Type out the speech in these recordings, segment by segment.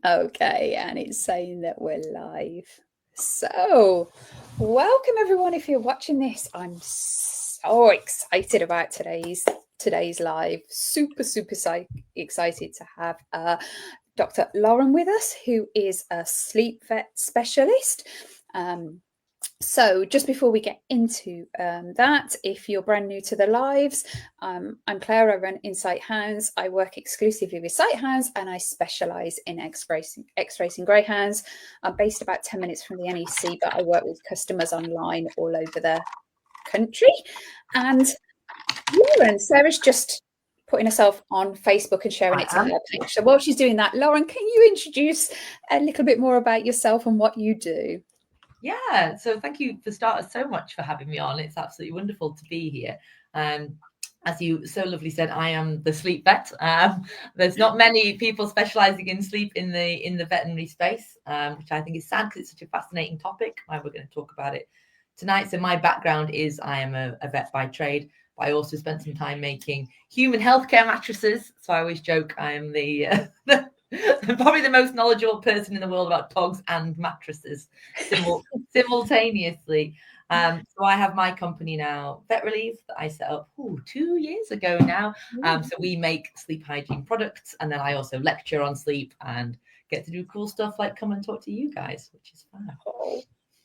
Okay, and it's saying that we're live. So, welcome everyone. If you're watching this, I'm so excited about today's live. Super excited to have Dr. Laure with us, who is a sleep vet specialist. So just before we get into that, if you're brand new to the lives, I'm Claire. I run Insight Hounds. I work exclusively with sight hounds and I specialise in X-racing greyhounds. I'm based about 10 minutes from the NEC, but I work with customers online all over the country. And Lauren, Sarah's just putting herself on Facebook and sharing it to her page. So while she's doing that, Lauren, can you introduce a little bit more about yourself and what you do? Yeah, so thank you for starters so much for having me on. It's absolutely wonderful to be here. As you so lovely said, I am the sleep vet. There's not many people specialising in sleep in the veterinary space, which I think is sad because it's such a fascinating topic. Why we're going to talk about it tonight. So my background is I am a vet by trade, but I also spent some time making human healthcare mattresses. So I always joke I am the probably the most knowledgeable person in the world about dogs and mattresses simultaneously. So I have my company now, Vet Relief, that I set up 2 years ago now. So we make sleep hygiene products, and then I also lecture on sleep and get to do cool stuff like come and talk to you guys, which is fun.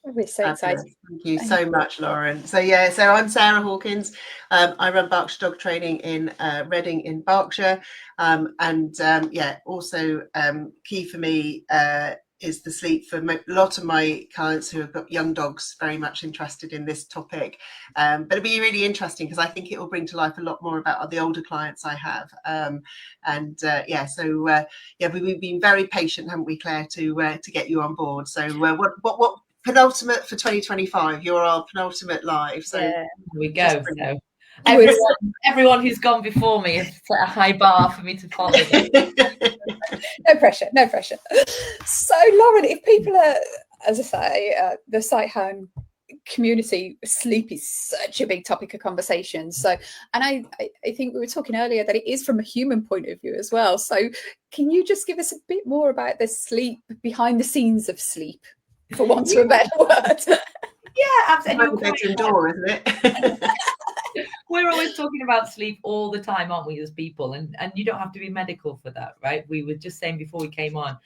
We're so excited. Thank you so much, Lauren. So I'm Sarah Hawkins. I run Berkshire Dog Training in Reading in Berkshire. Also key for me is the sleep for a lot of my clients who have got young dogs, very much interested in this topic. But it'll be really interesting because I think it will bring to life a lot more about the older clients I have. We've been very patient, haven't we, Claire, to get you on board. So what penultimate for 2025? You're our penultimate live. So here we go. So everyone who's gone before me has set a high bar for me to follow. No pressure. So, Lauren, if people are, as I say, the sight hound community, sleep is such a big topic of conversation. So, and I think we were talking earlier that it is from a human point of view as well. So, can you just give us a bit more about the sleep, behind the scenes of sleep, for want of a better word? Yeah, absolutely. Bedroom door, isn't it? We're always talking about sleep all the time, aren't we, as people? And you don't have to be medical for that, right? We were just saying before we came on,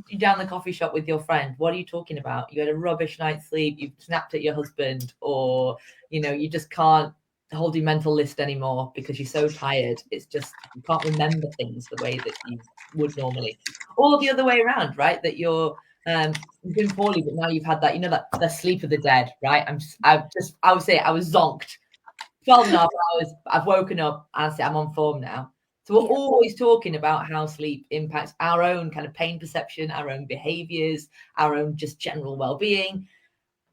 you're down the coffee shop with your friend. What are you talking about? You had a rubbish night's sleep, you snapped at your husband, or, you just can't hold your mental list anymore because you're so tired. It's just, you can't remember things the way that you would normally. Or the other way around, right? That you're doing poorly, but now you've had that, that the sleep of the dead, right? I would say I was zonked. 12 and a half hours, I've woken up and I'm on form now. So we're always talking about how sleep impacts our own kind of pain perception, our own behaviors, our own just general well-being.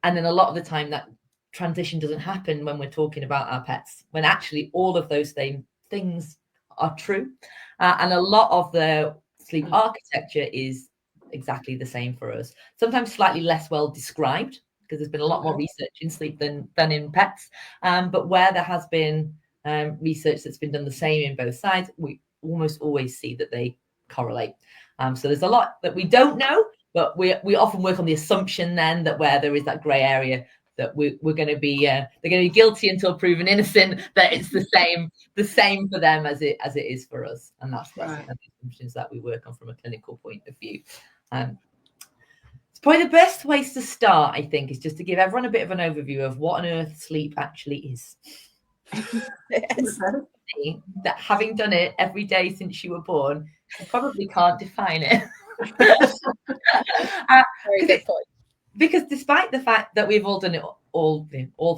And then a lot of the time that transition doesn't happen when we're talking about our pets, when actually all of those same things are true. And a lot of the sleep architecture is exactly the same for us. Sometimes slightly less well described, because there's been a lot more research in sleep than in pets. But where there has been research that's been done the same in both sides, we almost always see that they correlate. So there's a lot that we don't know, but we often work on the assumption then that where there is that grey area, that we're going to be they're going to be guilty until proven innocent, that it's the same for them as it is for us. And that's the assumptions that we work on from a clinical point of view. Probably the best place to start, I think, is just to give everyone a bit of an overview of what on earth sleep actually is. That having done it every day since you were born, you probably can't define it. Very good point. Because despite the fact that we've all done it all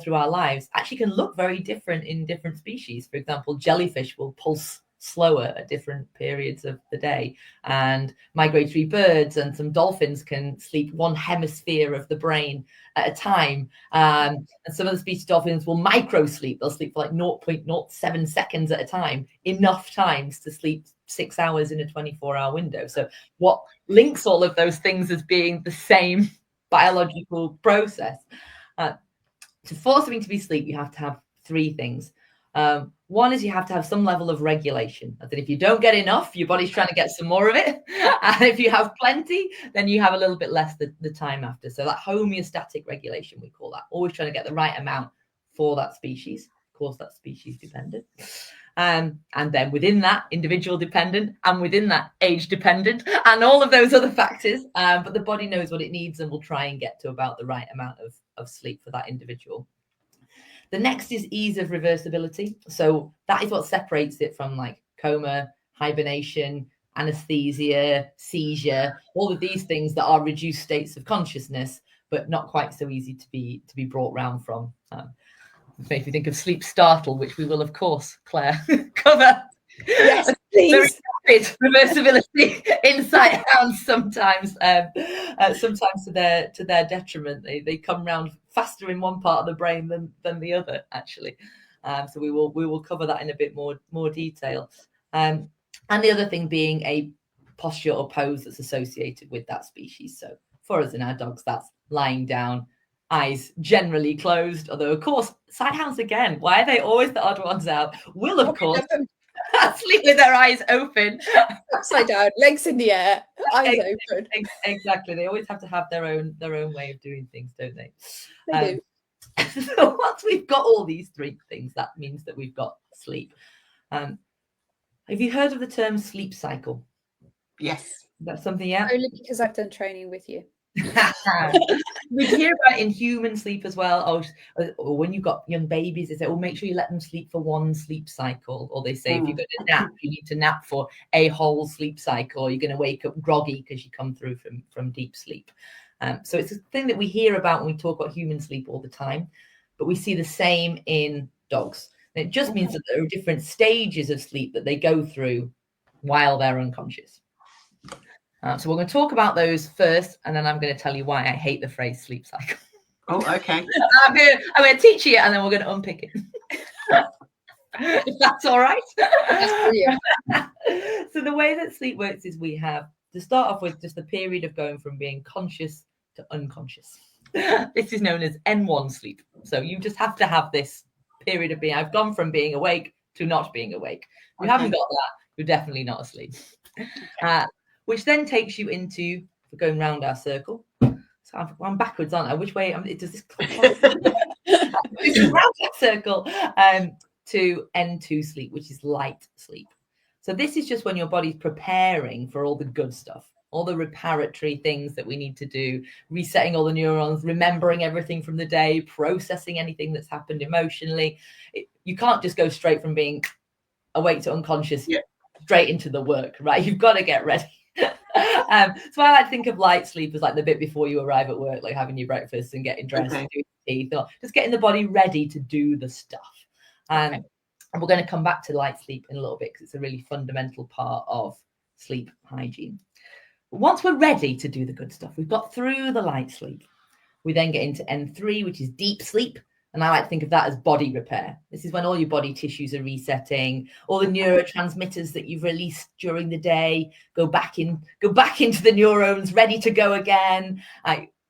through our lives, actually can look very different in different species. For example, jellyfish will pulse slower at different periods of the day, and migratory birds and some dolphins can sleep one hemisphere of the brain at a time, and some of the species of dolphins will micro sleep. They'll sleep for like 0.07 seconds at a time, enough times to sleep 6 hours in a 24-hour window. So what links all of those things as being the same biological process? To force something to be sleep, you have to have three things. One is you have to have some level of regulation. I think if you don't get enough, your body's trying to get some more of it. And if you have plenty, then you have a little bit less the time after. So that homeostatic regulation, we call that. Always trying to get the right amount for that species. Of course, that's species dependent. And then within that, individual dependent, and within that, age dependent, and all of those other factors. But the body knows what it needs and will try and get to about the right amount of sleep for that individual. The next is ease of reversibility. So that is what separates it from like coma, hibernation, anesthesia, seizure, all of these things that are reduced states of consciousness, but not quite so easy to be brought round from. If you think of sleep startle, which we will, of course, Claire, cover. Yes, please. Very rapid reversibility insight hounds sometimes to their detriment. They come round faster in one part of the brain than the other, actually. So we will cover that in a bit more detail. And the other thing being a posture or pose that's associated with that species. So for us and our dogs, that's lying down, eyes generally closed, although of course sighthounds, again, why are they always the odd ones out, will of course sleep with their eyes open, upside down, legs in the air, eyes open. Exactly, they always have to have their own way of doing things, don't they? They do. So once we've got all these three things, that means that we've got sleep. Have you heard of the term sleep cycle? Yes. That's something, yeah? Only because I've done training with you. We hear about in human sleep as well, or when you've got young babies, they say, oh, make sure you let them sleep for one sleep cycle, or they say if you're going to nap, you need to nap for a whole sleep cycle, or you're going to wake up groggy because you come through from deep sleep. So it's a thing that we hear about when we talk about human sleep all the time, but we see the same in dogs. And it just means that there are different stages of sleep that they go through while they're unconscious. So we're going to talk about those first, and then I'm going to tell you why I hate the phrase sleep cycle. Oh, okay. I'm going to teach you, and then we're going to unpick it. If that's all right. That's brilliant. So the way that sleep works is we have to start off with just the period of going from being conscious to unconscious. This is known as N1 sleep. So you just have to have this period of being, I've gone from being awake to not being awake. If you haven't got that, you're definitely not asleep. Which then takes you into, we're going round our circle. So I'm backwards, aren't I? Which way? Does this round that circle to N2 sleep, which is light sleep. So this is just when your body's preparing for all the good stuff, all the reparatory things that we need to do, resetting all the neurons, remembering everything from the day, processing anything that's happened emotionally. You can't just go straight from being awake to unconscious straight into the work, right? You've got to get ready. So I like to think of light sleep as like the bit before you arrive at work, like having your breakfast and getting dressed and doing your teeth, or just getting the body ready to do the stuff. And we're going to come back to light sleep in a little bit because it's a really fundamental part of sleep hygiene. But once we're ready to do the good stuff, we've got through the light sleep, we then get into N3, which is deep sleep. And I like to think of that as body repair. This is when all your body tissues are resetting, all the neurotransmitters that you've released during the day go back into the neurons, ready to go again.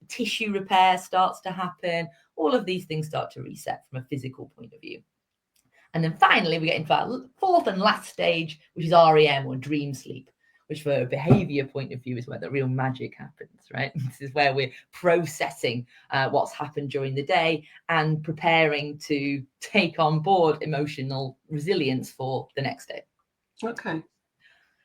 Tissue repair starts to happen. All of these things start to reset from a physical point of view. And then finally, we get into our fourth and last stage, which is REM, or dream sleep, which for a behaviour point of view is where the real magic happens, right? This is where we're processing what's happened during the day and preparing to take on board emotional resilience for the next day. Okay.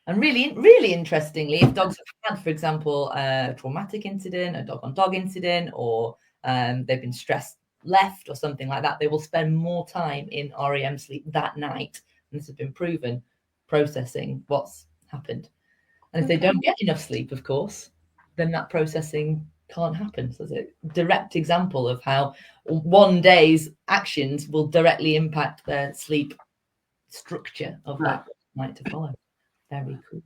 And really, really interestingly, if dogs have had, for example, a traumatic incident, a dog-on-dog incident, or they've been stressed left or something like that, they will spend more time in REM sleep that night. And this has been proven, processing what's happened. And if they don't get enough sleep, of course, then that processing can't happen. So it's a direct example of how one day's actions will directly impact their sleep structure of that night to follow. Very cool.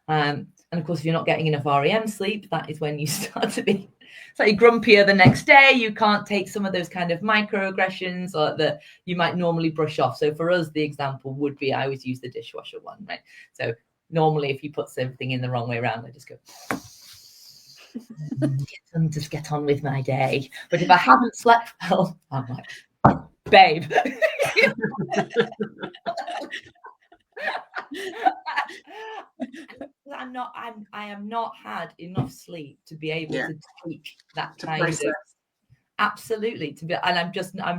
And of course, if you're not getting enough REM sleep, that is when you start to be slightly grumpier the next day. You can't take some of those kind of microaggressions or that you might normally brush off. So for us, the example would be, I always use the dishwasher one, right? So normally, if you put something in the wrong way around, I just go, just get on with my day. But if I haven't slept well, I'm like, babe. I am not had enough sleep to be able to take that kind of, absolutely, to be, and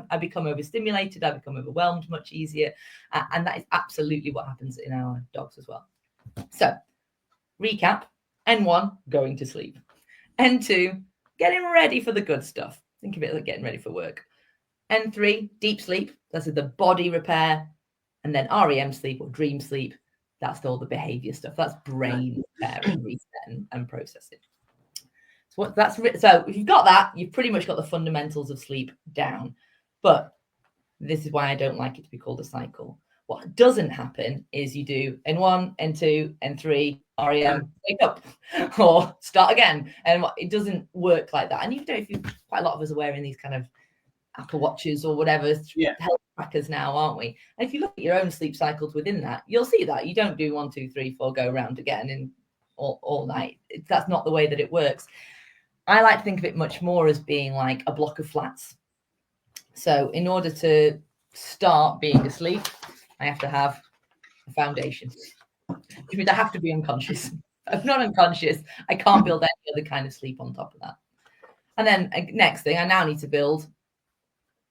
I become overstimulated, I become overwhelmed much easier, and that is absolutely what happens in our dogs as well. So recap: N1, going to sleep; N2, getting ready for the good stuff. Think of it like getting ready for work. N3, deep sleep, that's the body repair. And then REM sleep or dream sleep, that's all the behavior stuff. That's brain repair and reset and processing. So if you've got that, you've pretty much got the fundamentals of sleep down. But this is why I don't like it to be called a cycle. What doesn't happen is you do N1, N2, N3, REM, wake up, or start again. And it doesn't work like that. And you know, if you, quite a lot of us are wearing these kind of Apple Watches or whatever health trackers now, aren't we? And if you look at your own sleep cycles within that, you'll see that you don't do 1, 2, 3, 4, go around again in all night. That's not the way that it works. I like to think of it much more as being like a block of flats. So in order to start being asleep, I have to have a foundation, which means I have to be unconscious. If I'm not unconscious, I can't build any other kind of sleep on top of that. And then next thing, I now need to build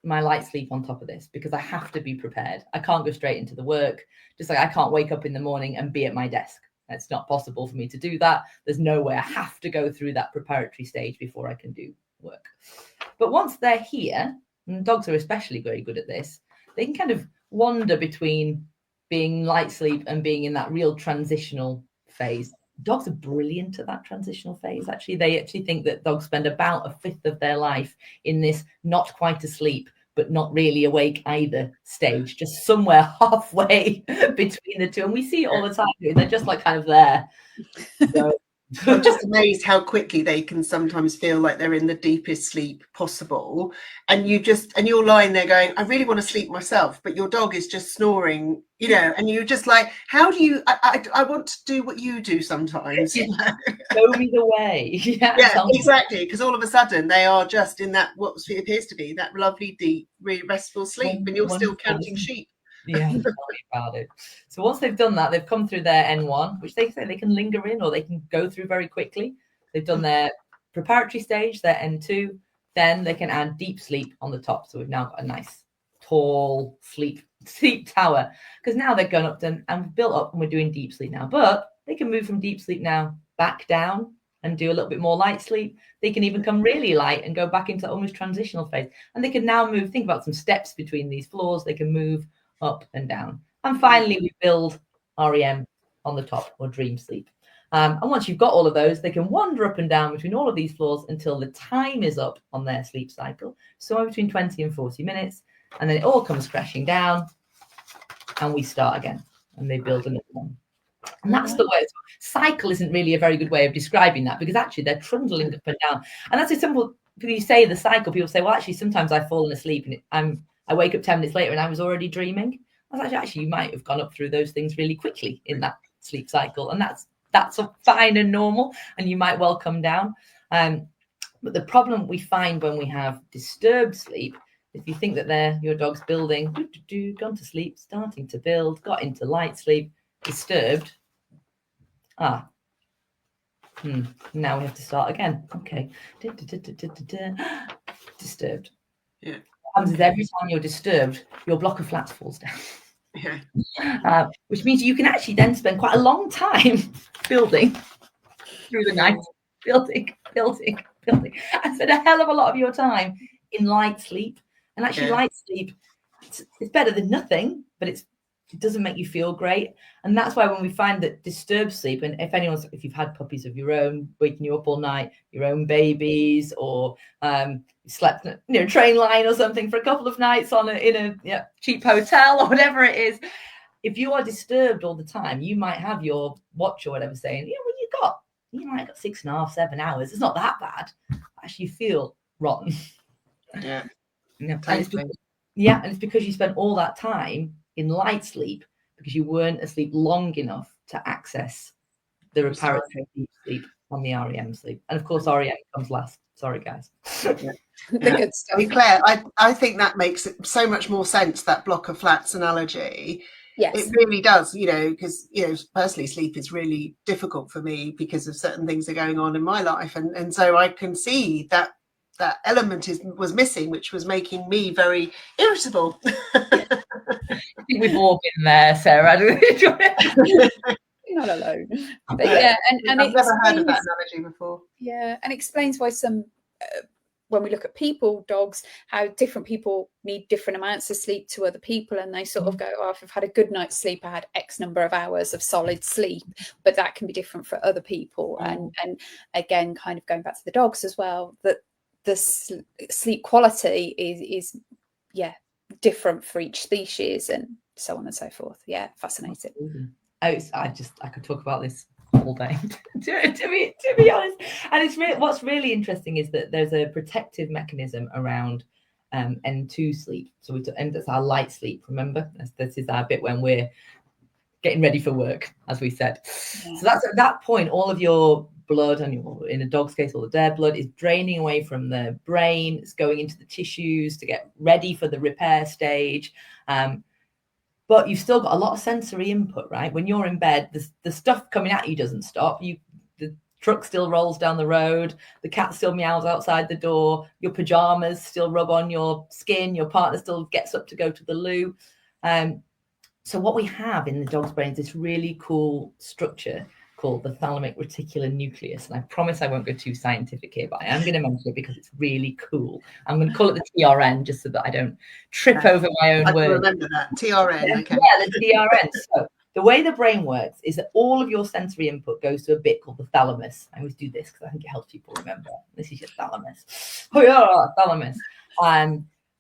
my light sleep on top of this, because I have to be prepared. I can't go straight into the work. Just like I can't wake up in the morning and be at my desk. It's not possible for me to do that. There's no way. I have to go through that preparatory stage before I can do work. But once they're here, and dogs are especially very good at this, they can kind of wander between being light sleep and being in that real transitional phase. Dogs are brilliant at that transitional phase. Actually, they actually think that dogs spend about 1/5 of their life in this not quite asleep, but not really awake either stage, just somewhere halfway between the two. And we see it all the time. They're just like kind of there. So, I'm just amazed how quickly they can sometimes feel like they're in the deepest sleep possible, and you're lying there going, I really want to sleep myself, but your dog is just snoring, you know, and you're just like, how do you I want to do what you do sometimes. Show me the way. Yeah, exactly, because all of a sudden they are just in that what appears to be that lovely deep really restful sleep, and you're still counting sheep. Yeah, tell me about it. So once they've done that, they've come through their N1, which they say they can linger in or they can go through very quickly. They've done their preparatory stage, their N2, then they can add deep sleep on the top. So we've now got a nice tall sleep tower, because now they're gone up and built up and we're doing deep sleep now. But they can move from deep sleep now back down and do a little bit more light sleep. They can even come really light and go back into almost transitional phase. And they can now move, think about some steps between these floors. They can move up and down. And finally, we build REM on the top, or dream sleep. And once you've got all of those, they can wander up and down between all of these floors until the time is up on their sleep cycle, somewhere between 20 and 40 minutes. And then it all comes crashing down and we start again, and they build another one. And that's the way. Cycle isn't really a very good way of describing that, because actually they're trundling up and down. And that's a simple, when you say the cycle, people say, well, actually, sometimes I've fallen asleep and I wake up 10 minutes later and I was already dreaming. I was like, actually, you might have gone up through those things really quickly in that sleep cycle. And that's fine and normal. And you might well come down. But the problem we find when we have disturbed sleep, if you think that your dog's building, gone to sleep, starting to build, got into light sleep, disturbed. Now we have to start again. Okay. Disturbed. Yeah. What happens is every time you're disturbed, your block of flats falls down. Yeah. Which means you can actually then spend quite a long time building through the night, building, and spend a hell of a lot of your time in light sleep. And actually, light sleep, it's better than nothing, but it doesn't make you feel great. And that's why when we find that disturbed sleep, and if you've had puppies of your own waking you up all night, your own babies, or slept near a train line or something for a couple of nights in a cheap hotel or whatever it is, if you are disturbed all the time, you might have your watch or whatever saying, you might have got 6.5, 7 hours. It's not that bad. Actually, you feel rotten. Yeah. And it's because you spent all that time in light sleep because you weren't asleep long enough to access the reparative deep sleep on the REM sleep. And of course, REM comes last. Sorry, guys. The good stuff. Claire, I think that makes so much more sense, that block of flats analogy. Yes. It really does, because, personally, sleep is really difficult for me because of certain things that are going on in my life. And so I can see that element was missing, which was making me very irritable. I think we've all been there, Sarah. You're not alone. But yeah, and I've never heard of that analogy before. Yeah, and explains why some, when we look at people, dogs, how different people need different amounts of sleep to other people, and they sort of go, oh, if I've had a good night's sleep, I had X number of hours of solid sleep, but that can be different for other people. And again, kind of going back to the dogs as well, that the sleep quality is different for each species, and so on and so forth. Yeah, fascinating. I could talk about this all day to be honest. And it's what's really interesting is that there's a protective mechanism around N2 sleep. So and that's our light sleep. Remember, this is our bit when we're getting ready for work, as we said. Yeah. So that's at that point, all of your blood, and in a dog's case, all their blood is draining away from the brain. It's going into the tissues to get ready for the repair stage. But you've still got a lot of sensory input, right? When you're in bed, the stuff coming at you doesn't stop. The truck still rolls down the road. The cat still meows outside the door. Your pajamas still rub on your skin. Your partner still gets up to go to the loo. So what we have in the dog's brain is this really cool structure called the thalamic reticular nucleus. And I promise I won't go too scientific here, but I am going to mention it because it's really cool. I'm going to call it the TRN just so that I don't trip over my own words. Remember that, TRN. Okay. Yeah, the TRN. So the way the brain works is that all of your sensory input goes to a bit called the thalamus. I always do this because I think it helps people remember. This is your thalamus. Oh yeah, thalamus.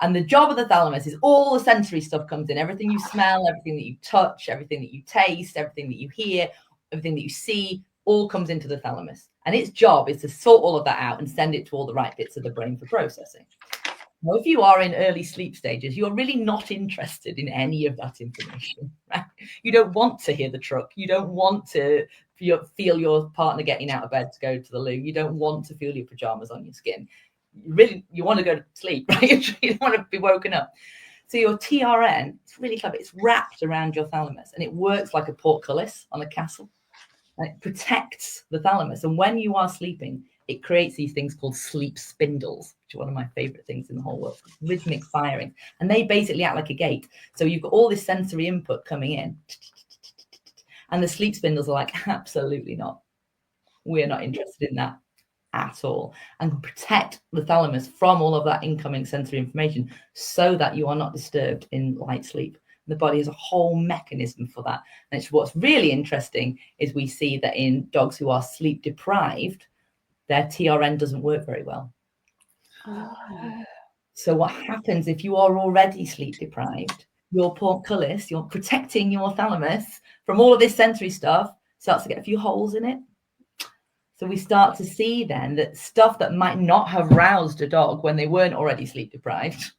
And the job of the thalamus is all the sensory stuff comes in. Everything you smell, everything that you touch, everything that you taste, everything that you hear, everything that you see, all comes into the thalamus. And its job is to sort all of that out and send it to all the right bits of the brain for processing. Now, if you are in early sleep stages, you're really not interested in any of that information, right? You don't want to hear the truck. You don't want to feel your partner getting out of bed to go to the loo. You don't want to feel your pajamas on your skin. You want to go to sleep, right? You don't want to be woken up. So your TRN, it's really clever. It's wrapped around your thalamus, and it works like a portcullis on a castle. And it protects the thalamus. And when you are sleeping, it creates these things called sleep spindles, which are one of my favorite things in the whole world, rhythmic firing. And they basically act like a gate. So you've got all this sensory input coming in. And the sleep spindles are like, absolutely not. We're not interested in that at all, and protect the thalamus from all of that incoming sensory information so that you are not disturbed in light sleep. The body has a whole mechanism for that. And it's what's really interesting is we see that in dogs who are sleep deprived, their TRN doesn't work very well. So what happens if you are already sleep deprived, your portcullis, you're protecting your thalamus from all of this sensory stuff, starts to get a few holes in it. So we start to see then that stuff that might not have roused a dog when they weren't already sleep deprived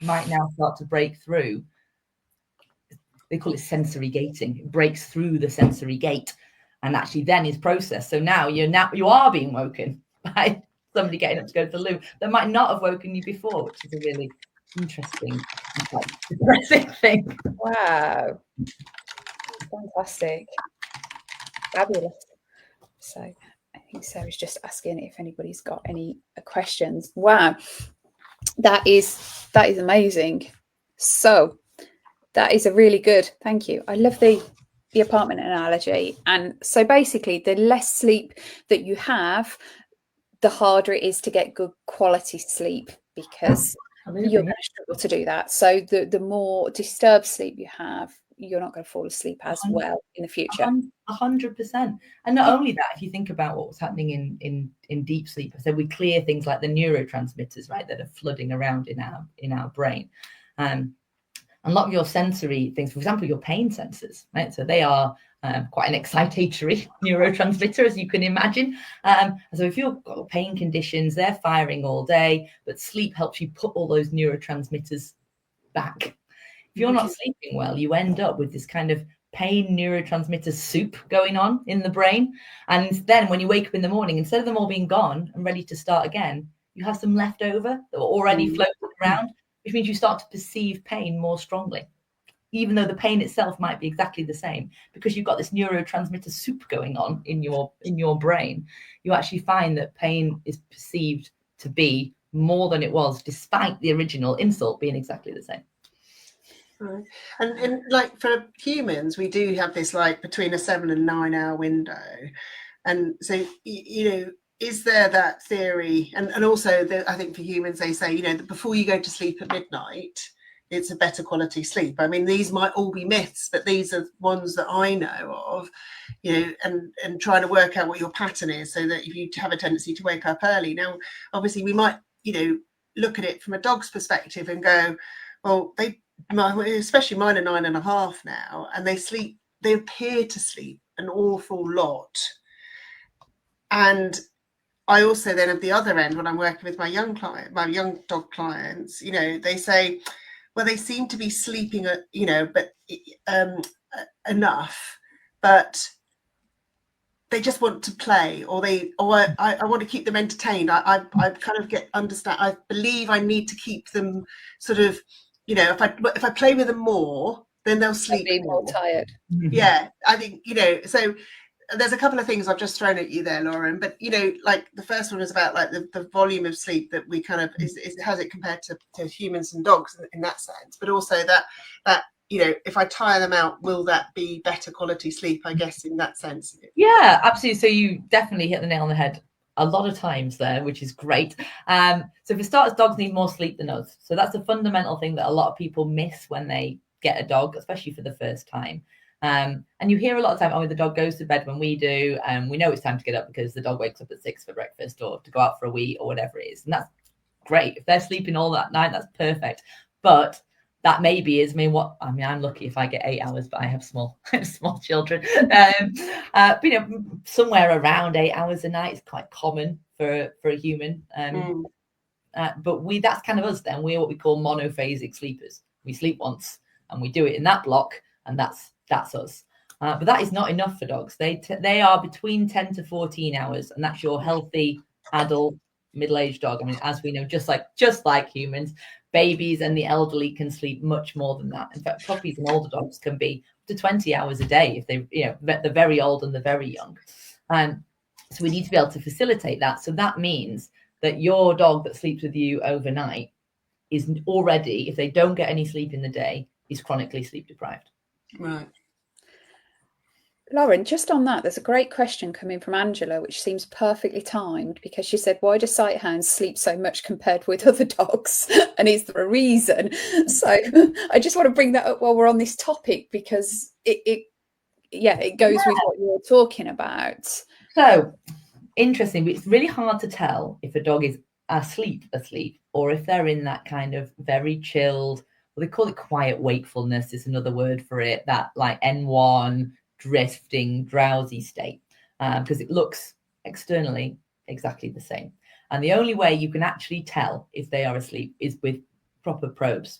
might now start to break through. They call it sensory gating. It breaks through the sensory gate and actually then is processed. So now you are being woken by somebody getting up to go to the loo that might not have woken you before, which is a really interesting, depressing thing. Wow. Fantastic. Fabulous. So I think Sarah's just asking if anybody's got any questions. Wow. That is amazing. So that is a really good, thank you. I love the apartment analogy. And so basically the less sleep that you have, the harder it is to get good quality sleep, because you're going to struggle to do that. So the more disturbed sleep you have, you're not going to fall asleep as well in the future. 100%. And not only that, if you think about what was happening in deep sleep, I said we clear things like the neurotransmitters, right, that are flooding around in our brain. A lot of your sensory things, for example, your pain sensors, right? So they are quite an excitatory neurotransmitter, as you can imagine. So if you've got pain conditions, they're firing all day, but sleep helps you put all those neurotransmitters back. If you're not sleeping well, you end up with this kind of pain neurotransmitter soup going on in the brain. And then when you wake up in the morning, instead of them all being gone and ready to start again, you have some left over that were already floating around, which means you start to perceive pain more strongly, even though the pain itself might be exactly the same. Because you've got this neurotransmitter soup going on in your brain, you actually find that pain is perceived to be more than it was, despite the original insult being exactly the same. Right. And like for humans, we do have this like between a 7 and 9 hour window. And so, you know, is there that theory? And also, I think for humans, they say, you know, that before you go to sleep at midnight, it's a better quality sleep. I mean, these might all be myths, but these are ones that I know of, you know, and trying to work out what your pattern is so that if you have a tendency to wake up early. Now, obviously, we might, you know, look at it from a dog's perspective and go, well, especially mine are 9.5 now, and they appear to sleep an awful lot. And I also then at the other end, when I'm working with my young dog clients, you know, they say, well, they seem to be sleeping, you know, but enough, but they just want to play, or I want to keep them entertained. I kind of understand. I believe I need to keep them sort of, you know, if I play with them more, then they'll sleep more tired. Yeah, I think, you know, so there's a couple of things I've just thrown at you there, Lauren, but, you know, like the first one is about like the volume of sleep that we kind of how's it compared to humans and dogs in that sense, but also that, you know, if I tire them out, will that be better quality sleep, I guess, in that sense? Yeah, absolutely. So you definitely hit the nail on the head a lot of times there, which is great. So for starters, dogs need more sleep than us. So that's a fundamental thing that a lot of people miss when they get a dog, especially for the first time. And you hear a lot of time, oh, the dog goes to bed when we do, and we know it's time to get up because the dog wakes up at 6 for breakfast or to go out for a wee or whatever it is. And that's great. If they're sleeping all that night, that's perfect. But that maybe is I'm lucky if I get 8 hours, but I have small children. But, you know, somewhere around 8 hours a night is quite common for a human. But that's kind of us then. We're what we call monophasic sleepers. We sleep once and we do it in that block, and that's us. But that is not enough for dogs. They are between 10 to 14 hours, and that's your healthy adult middle-aged dog. I mean, as we know, just like humans, babies and the elderly can sleep much more than that. In fact, puppies and older dogs can be up to 20 hours a day if they, you know, the very old and the very young. So we need to be able to facilitate that. So that means that your dog that sleeps with you overnight is already, if they don't get any sleep in the day, is chronically sleep deprived. Right. Lauren, just on that, there's a great question coming from Angela, which seems perfectly timed, because she said, why do sighthounds sleep so much compared with other dogs? And is there a reason? So I just want to bring that up while we're on this topic, because it goes with what you're talking about. So interesting. It's really hard to tell if a dog is asleep, or if they're in that kind of very chilled, well, they call it quiet wakefulness is another word for it, that like N1 drifting, drowsy state, because it looks externally exactly the same. And the only way you can actually tell if they are asleep is with proper probes,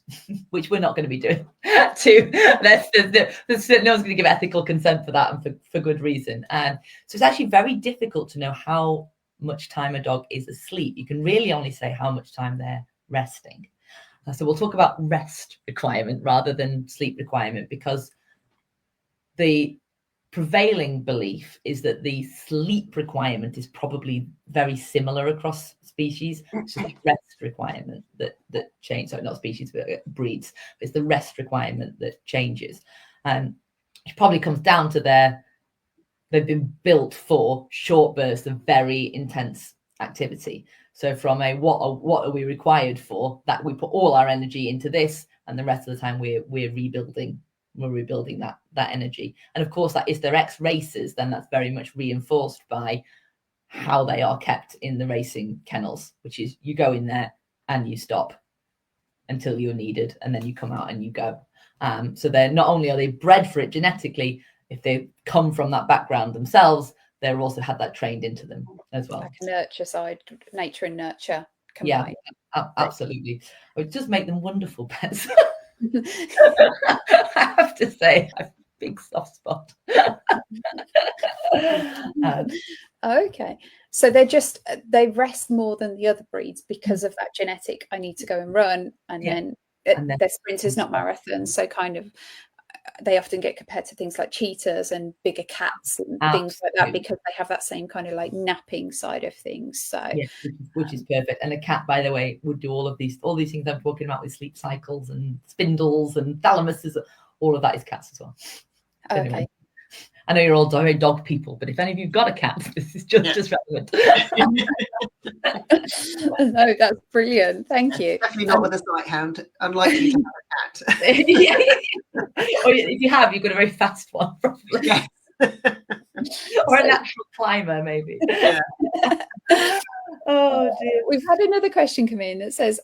which we're not going to be doing. No one's going to give ethical consent for that, and for good reason. And so it's actually very difficult to know how much time a dog is asleep. You can really only say how much time they're resting. So we'll talk about rest requirement rather than sleep requirement, because the prevailing belief is that the sleep requirement is probably very similar across species. It's the rest requirement that changes. So not species, but breeds. But it's the rest requirement that changes. It probably comes down to they've been built for short bursts of very intense activity. So from what are we required for, that we put all our energy into this, and the rest of the time we're rebuilding that energy. And of course, that is their ex-racers, then that's very much reinforced by how they are kept in the racing kennels, which is you go in there and you stop until you're needed, and then you come out and you go. So they're not only are they bred for it genetically, if they come from that background themselves, they're also had that trained into them as well. Like a nurture side, nature and nurture combined. Yeah, absolutely. It would just make them wonderful pets. I have to say, big soft spot. Okay, so they rest more than the other breeds because of that genetic. I need to go and run, and then they're sprinters, not marathons. So kind of they often get compared to things like cheetahs and bigger cats and things like that, because they have that same kind of like napping side of things. So yes, which is perfect. And a cat, by the way, would do all these things I'm talking about with sleep cycles and spindles and thalamuses. All of that is cats as well. Okay. Anyway, I know you're all very dog people, but if any of you've got a cat, this is just relevant. No, that's brilliant. Thank you. Definitely not with a sight hound. Unlikely to have a cat. Or if you have, you've got a very fast one, probably. Yes. Or a natural climber, maybe. Yeah. Oh dear. We've had another question come in that says,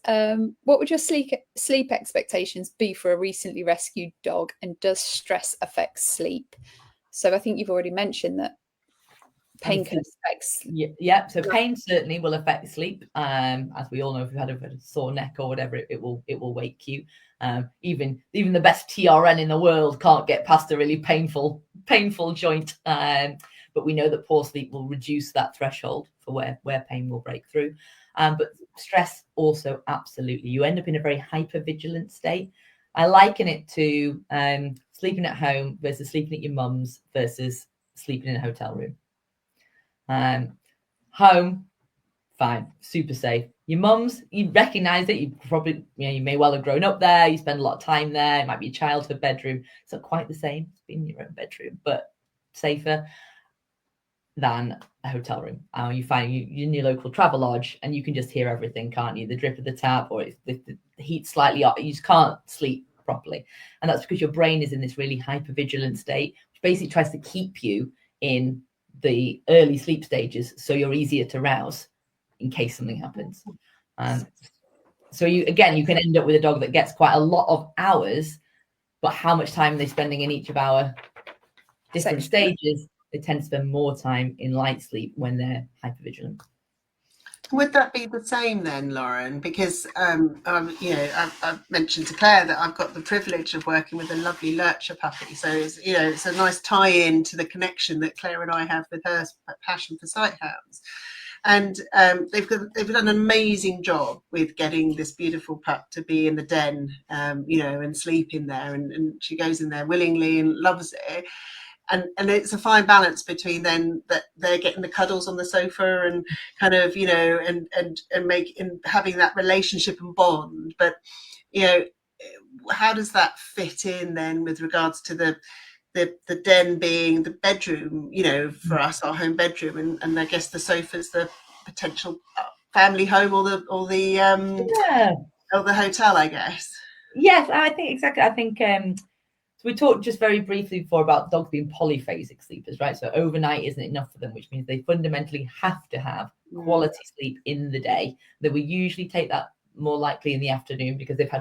what would your sleep expectations be for a recently rescued dog, and does stress affect sleep? So I think you've already mentioned that pain can affect sleep. Yeah, so pain certainly will affect sleep. As we all know, if you've had a sore neck or whatever, it will wake you. Even the best TRN in the world can't get past a really painful joint. But we know that poor sleep will reduce that threshold for where pain will break through. But stress also, absolutely. You end up in a very hyper-vigilant state. I liken it to sleeping at home versus sleeping at your mum's versus sleeping in a hotel room. Home, fine, super safe. Your mum's, you recognise it. You probably, you may well have grown up there. You spend a lot of time there. It might be your childhood bedroom. It's not quite the same as being in your own bedroom, but safer than a hotel room. You find you're in your local travel lodge and you can just hear everything, can't you? The drip of the tap, or if the heat's slightly up, you just can't sleep properly. And that's because your brain is in this really hypervigilant state, which basically tries to keep you in the early sleep stages so you're easier to rouse in case something happens. So you can end up with a dog that gets quite a lot of hours, but how much time are they spending in each of our different stages? They tend to spend more time in light sleep when they're hypervigilant. Would that be the same then, Lauren? Because I've mentioned to Claire that I've got the privilege of working with a lovely lurcher puppy. So it's a nice tie-in to the connection that Claire and I have with her passion for sight hounds. And they've done an amazing job with getting this beautiful pup to be in the den, and sleep in there. And she goes in there willingly and loves it. And it's a fine balance between then that they're getting the cuddles on the sofa and kind of, and having that relationship and bond. But, how does that fit in then with regards to the den being the bedroom, for us, our home bedroom, and I guess the sofa's the potential family home or the hotel, I guess. Yes, I think exactly. I think we talked just very briefly before about dogs being polyphasic sleepers, right? So overnight isn't enough for them, which means they fundamentally have to have quality sleep in the day. They will usually take that more likely in the afternoon because they've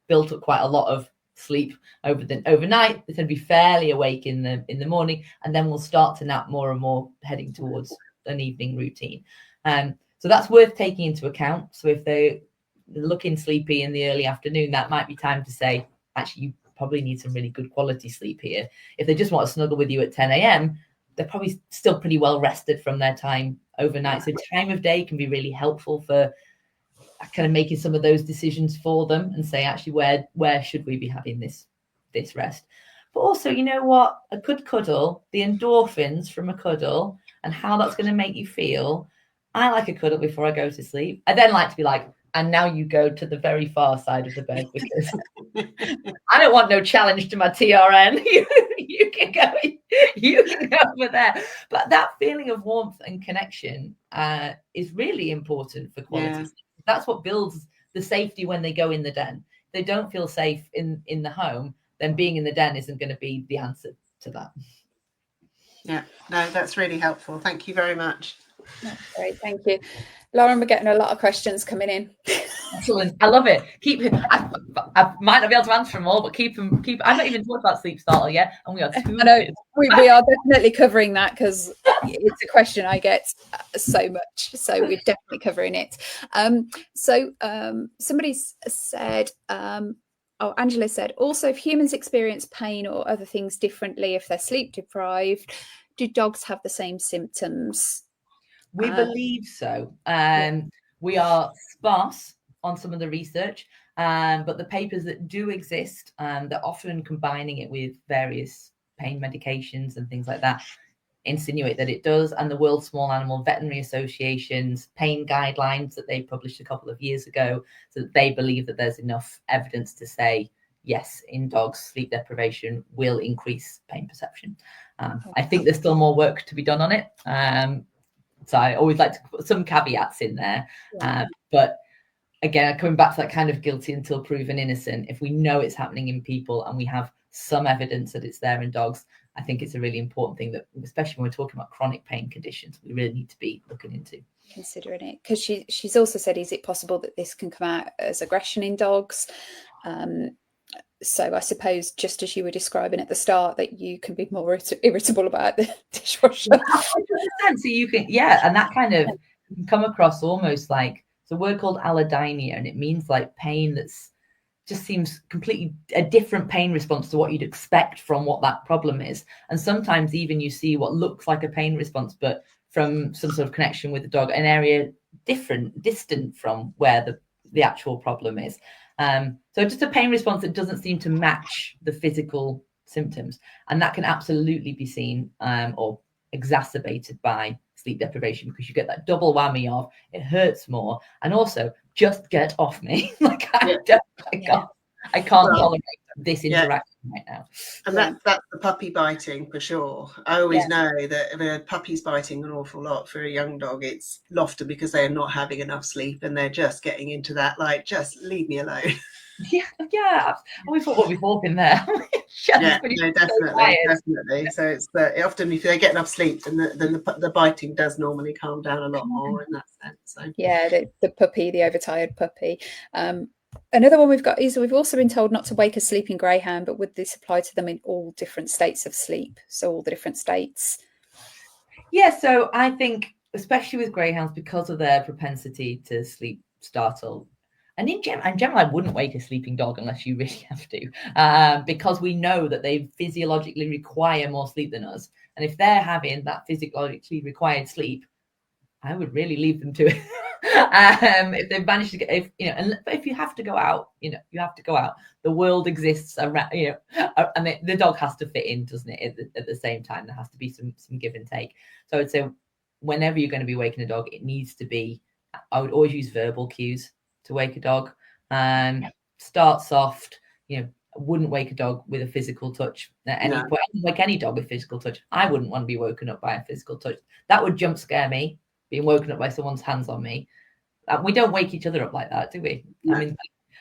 built up quite a lot of sleep overnight. They tend to be fairly awake in the morning, and then we'll start to nap more and more, heading towards an evening routine. So that's worth taking into account. So if they're looking sleepy in the early afternoon, that might be time to say, actually, you probably need some really good quality sleep here. If they just want to snuggle with you at 10 a.m., they're probably still pretty well rested from their time overnight. So time of day can be really helpful for kind of making some of those decisions for them and say, actually, where should we be having this rest? But also, you know what? A good cuddle, the endorphins from a cuddle and how that's going to make you feel. I like a cuddle before I go to sleep. I then like to be like, and now you go to the very far side of the bed because I don't want no challenge to my TRN. You can go over there. But that feeling of warmth and connection is really important for quality sleep. That's what builds the safety when they go in the den. If they don't feel safe in the home, then being in the den isn't going to be the answer to that. Yeah, no, that's really helpful. Thank you very much. That's great, thank you. Lauren, we're getting a lot of questions coming in. Excellent. I love it. I might not be able to answer them all, but keep. I've not even talked about sleep startle yet, and we are two. I know we are definitely covering that because it's a question I get so much. So we're definitely covering it. So somebody said, Oh, Angela said, also, if humans experience pain or other things differently if they're sleep deprived, do dogs have the same symptoms? We believe so. We are sparse on some of the research, but the papers that do exist, they're often combining it with various pain medications and things like that, insinuate that it does. And the World Small Animal Veterinary Association's pain guidelines that they published a couple of years ago, so that they believe that there's enough evidence to say, yes, in dogs, sleep deprivation will increase pain perception. I think there's still more work to be done on it. So I always like to put some caveats in there. But again, coming back to that kind of guilty until proven innocent, if we know it's happening in people and we have some evidence that it's there in dogs, I think it's a really important thing that, especially when we're talking about chronic pain conditions, we really need to be looking into. Considering it, because she's also said, is it possible that this can come out as aggression in dogs? So I suppose, just as you were describing at the start, that you can be more irritable about the dishwasher. 100%. So you can, and that kind of can come across almost like, it's a word called allodynia, and it means like pain that's just seems completely a different pain response to what you'd expect from what that problem is. And sometimes even you see what looks like a pain response, but from some sort of connection with the dog, an area distant from where the actual problem is. So just a pain response that doesn't seem to match the physical symptoms. And that can absolutely be seen or exacerbated by sleep deprivation, because you get that double whammy of it hurts more, and also just get off me. Like I can't tolerate this interaction right now. And that's the puppy biting for sure. I always know that if a puppy's biting an awful lot for a young dog, it's often because they're not having enough sleep and they're just getting into that, like, just leave me alone. We thought what we've all been there. Definitely. So it's often if they get enough sleep, then the biting does normally calm down a lot more in that sense. So. The puppy, the overtired puppy. Another one we've got is, we've also been told not to wake a sleeping greyhound, but would this apply to them in all different states of sleep? So all the different states. So I think, especially with greyhounds, because of their propensity to sleep startle. And in general, I wouldn't wake a sleeping dog unless you really have to, because we know that they physiologically require more sleep than us. And if they're having that physiologically required sleep, I would really leave them to it. If they've managed to get, but if you have to go out, you have to go out. The world exists around, and the dog has to fit in, doesn't it? At the same time, there has to be some give and take. So I'd say, whenever you're going to be waking a dog, it needs to be, I would always use verbal cues to wake a dog. Start soft. Wouldn't wake a dog with a physical touch at any point. Like any dog with physical touch, I wouldn't want to be woken up by a physical touch. That would jump scare me, being woken up by someone's hands on me. We don't wake each other up like that, do we? No. I mean,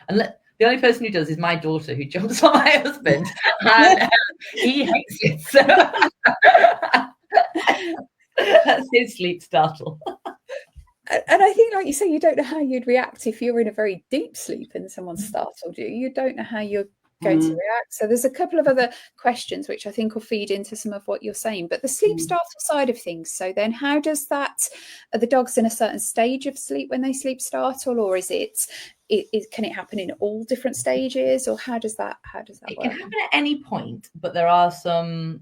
the only person who does is my daughter, who jumps on my husband, and he hates it. So that's his sleep startle. And I think, like you say, you don't know how you'd react if you're in a very deep sleep and someone startled you. You don't know how you're going to react. So there's a couple of other questions which I think will feed into some of what you're saying. But the sleep startle side of things, so then how does that, are the dogs in a certain stage of sleep when they sleep startle, or is it can it happen in all different stages, or how does that work? It can happen at any point, but there are some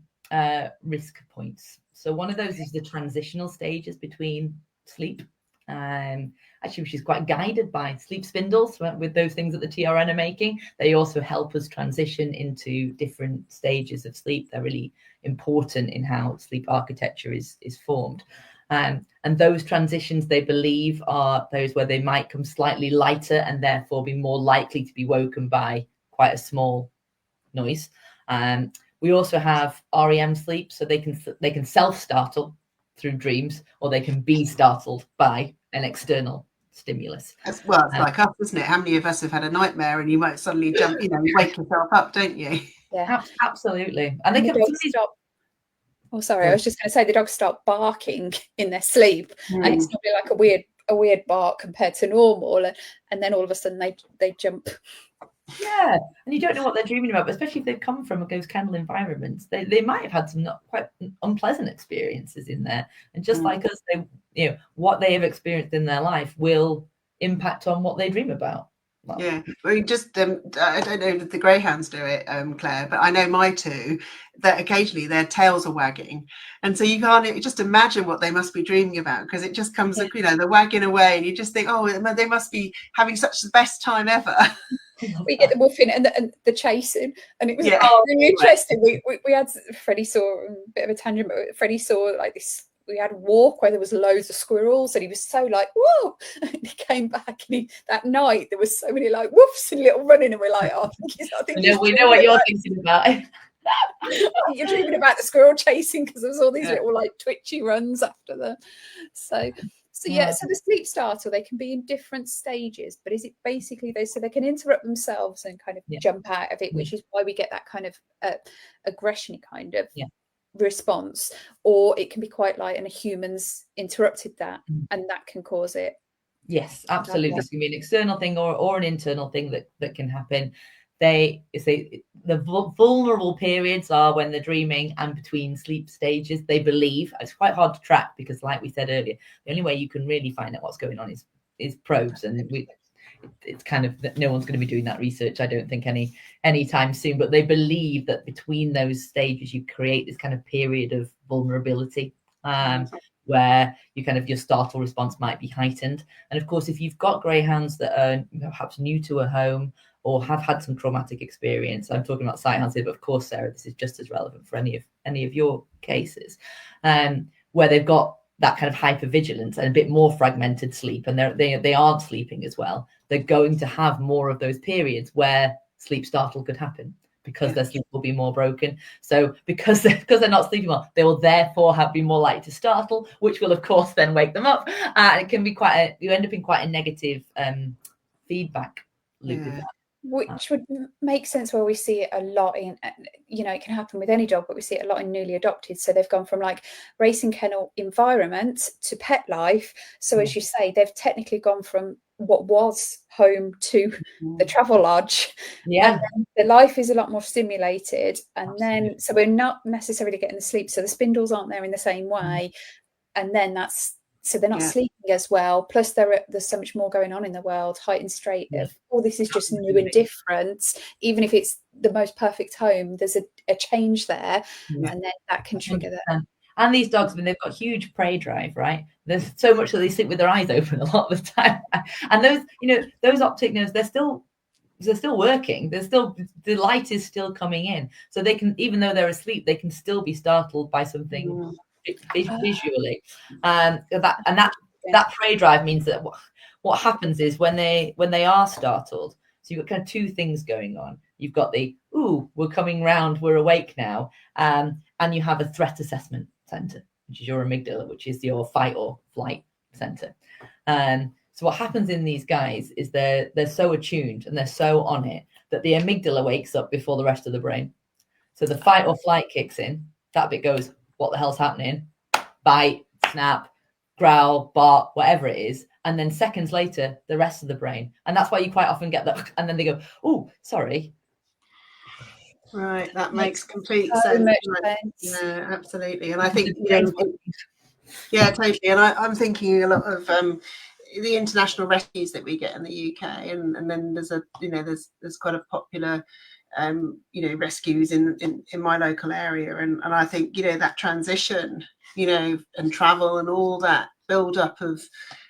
risk points. So one of those is the transitional stages between sleep. Actually, which is quite guided by sleep spindles with those things that the TRN are making. They also help us transition into different stages of sleep. They're really important in how sleep architecture is formed. And those transitions, they believe, are those where they might come slightly lighter and therefore be more likely to be woken by quite a small noise. We also have REM sleep, so they can self-startle through dreams, or they can be startled by an external stimulus. It's like us, isn't it? How many of us have had a nightmare and you might suddenly jump, you wake yourself up, don't you? Yeah, absolutely. And they can stop. Oh, sorry, I was just going to say, the dogs start barking in their sleep, and it's normally like a weird bark compared to normal, and then all of a sudden they jump. Yeah, and you don't know what they're dreaming about, but especially if they've come from a ghost kennel environment, they might have had some not quite unpleasant experiences in there. And just like us, what they have experienced in their life will impact on what they dream about. Well, yeah, we just I don't know if the greyhounds do it, Claire, but I know my two, that occasionally their tails are wagging, and so you can't just imagine what they must be dreaming about, because it just comes, you know, they're wagging away, and you just think, oh, they must be having such the best time ever. We get the woofing and the chasing, and it was Yeah. really interesting. We had Freddie saw a bit of a tangent, but Freddie saw like this. We had a walk where there was loads of squirrels, and he was so like, whoa! And he came back, and that night there was so many like woofs and little running, and we're like, oh, I think we know what you're thinking about. You're dreaming about the squirrel chasing, because there was all these little like twitchy runs after them. So yeah, so the sleep startle, they can be in different stages, but is it basically so they can interrupt themselves and kind of jump out of it, which is why we get that kind of aggression kind of response, or it can be quite light and a human's interrupted that, and that can cause it. Yes, absolutely. This can be an external thing or an internal thing that can happen. The vulnerable periods are when they're dreaming and between sleep stages. They believe it's quite hard to track, because like we said earlier, the only way you can really find out what's going on is probes, and it's kind of that no one's going to be doing that research, I don't think, anytime soon. But they believe that between those stages you create this kind of period of vulnerability, where your startle response might be heightened. And of course, if you've got greyhounds that are perhaps new to a home or have had some traumatic experience, I'm talking about sighthounds here, but of course, Sarah, this is just as relevant for any of your cases, where they've got that kind of hypervigilance and a bit more fragmented sleep, and they aren't sleeping as well. They're going to have more of those periods where sleep startle could happen, because their sleep will be more broken. So because they're not sleeping well, they will therefore be more likely to startle, which will of course then wake them up. It can be you end up in quite a negative feedback loop with that. Which would make sense, where we see it a lot in, it can happen with any dog, but we see it a lot in newly adopted. So they've gone from like racing kennel environment to pet life. So as you say, they've technically gone from what was home to the travel lodge. And then the life is a lot more stimulated. And then, so we're not necessarily getting the sleep. So the spindles aren't there in the same way. And then so they're not sleeping as well. Plus there's so much more going on in the world, heightened state of, this is just new and different. Even if it's the most perfect home, there's a change there. And then that can trigger that. And these dogs, I mean, they've got huge prey drive, right? There's so much that they sleep with their eyes open a lot of the time. And those optic nerves, they're still working. The light is still coming in. So they can, even though they're asleep, they can still be startled by something visually. That prey drive means that what happens is when they are startled, so you've got kind of two things going on. You've got the, we're coming round, we're awake now, and you have a threat assessment center, which is your amygdala, which is your fight or flight center. So what happens in these guys is they're so attuned and they're so on it that the amygdala wakes up before the rest of the brain. So the fight or flight kicks in. That bit goes, what the hell's happening? Bite, snap, growl, bark, whatever it is. And then seconds later, the rest of the brain. And that's why you quite often get that. And then they go, oh, sorry. Right, that makes complete sense. Yeah, absolutely. And I think, yeah, totally. And I'm thinking a lot of the international rescues that we get in the UK, and then there's there's quite a popular rescues in my local area, and I think that transition, and travel and all that build up of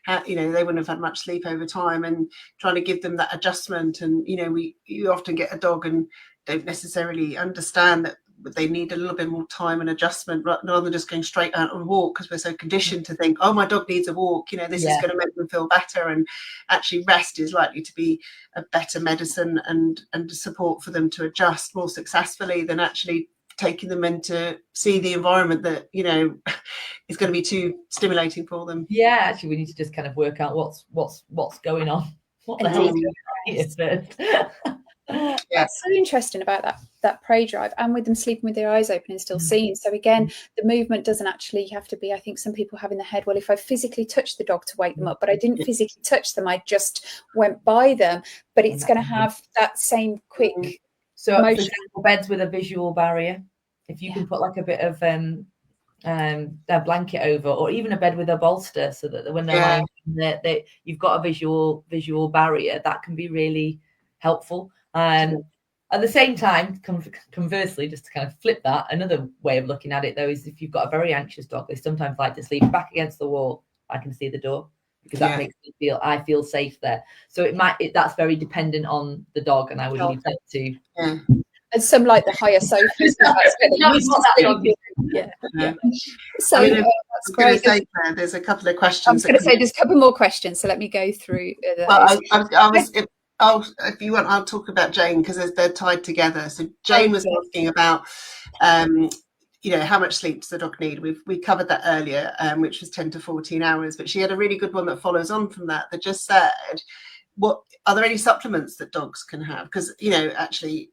how, they wouldn't have had much sleep over time, and trying to give them that adjustment. And you often get a dog and don't necessarily understand that they need a little bit more time and adjustment, rather than just going straight out on a walk, because we're so conditioned to think, oh, my dog needs a walk, this is going to make them feel better. And actually rest is likely to be a better medicine and support for them to adjust more successfully than actually taking them in to see the environment that is going to be too stimulating for them. Actually we need to just kind of work out what's going on, what the hell is going on. That's so interesting about that prey drive, and with them sleeping with their eyes open and still seeing. So again, the movement doesn't actually have to be, I think some people have in their head, well, if I physically touched the dog to wake them up, but I didn't physically touch them, I just went by them, but it's going to have that same quick so motion. For example, beds with a visual barrier, if you can put like a bit of their blanket over, or even a bed with a bolster, so that when they're lying there, you've got a visual barrier that can be really helpful. At the same time, conversely, just to kind of flip that, another way of looking at it though is if you've got a very anxious dog, they sometimes like to sleep back against the wall. I can see the door, because that makes me feel safe there. So that's very dependent on the dog, and I would leave that to. And some like the higher sofas. So I mean, that's great. There's a couple of questions. I was going to say there's a couple more questions, so let me go through those. If you want, I'll talk about Jane, because they're tied together. So Jane was asking about, how much sleep does the dog need? We covered that earlier, which was 10 to 14 hours. But she had a really good one that follows on from that just said, what are there any supplements that dogs can have? Because actually,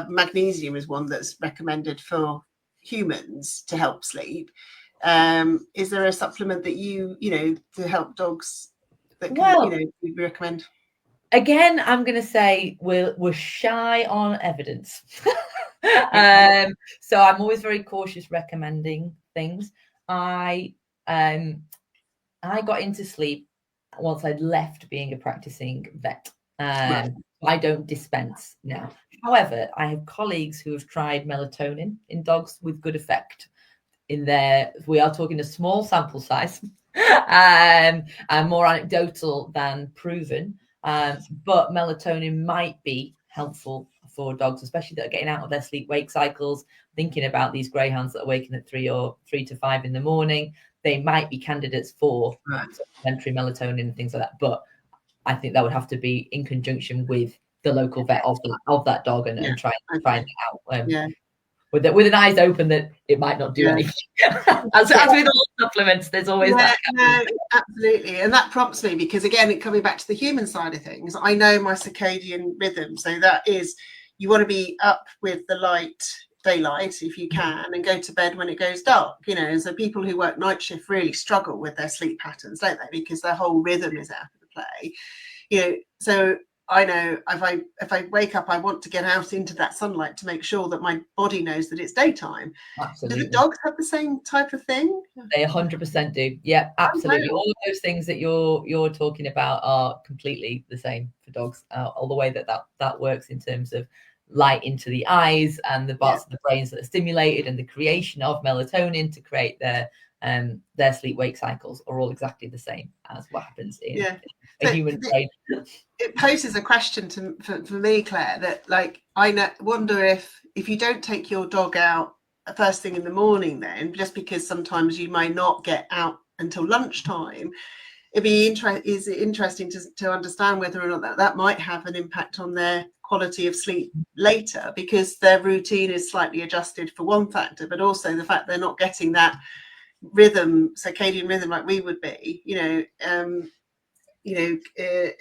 magnesium is one that's recommended for humans to help sleep. Is there a supplement that to help dogs that you recommend? Again, I'm going to say we're shy on evidence. So I'm always very cautious recommending things. I got into sleep once I'd left being a practicing vet. I don't dispense now. However, I have colleagues who have tried melatonin in dogs with good effect. We are talking a small sample size, and more anecdotal than proven. But melatonin might be helpful for dogs, especially that are getting out of their sleep-wake cycles, thinking about these greyhounds that are waking at 3 to 5 in the morning. They might be candidates for supplementary melatonin and things like that. But I think that would have to be in conjunction with the local vet of that dog and try and find it out. With an eyes open that it might not do anything. As with all supplements, there's always that. No, absolutely. And that prompts me, because again, coming back to the human side of things, I know my circadian rhythm. So that is, you want to be up with the daylight if you can, and go to bed when it goes dark. And so people who work night shift really struggle with their sleep patterns, don't they? Because their whole rhythm is out of the play. So I know if I wake up, I want to get out into that sunlight to make sure that my body knows that it's daytime. Absolutely. Do the dogs have the same type of thing? They 100% do. Yeah, absolutely. All of those things that you're talking about are completely the same for dogs. All the way that works in terms of light into the eyes and the parts of the brains that are stimulated, and the creation of melatonin to create their sleep-wake cycles are all exactly the same as what happens in a human brain. It poses a question for me, Claire, that I wonder if you don't take your dog out first thing in the morning, then just because sometimes you might not get out until lunchtime, it'd be interesting to understand whether or not that might have an impact on their quality of sleep later, because their routine is slightly adjusted for one factor, but also the fact they're not getting that circadian rhythm like we would be,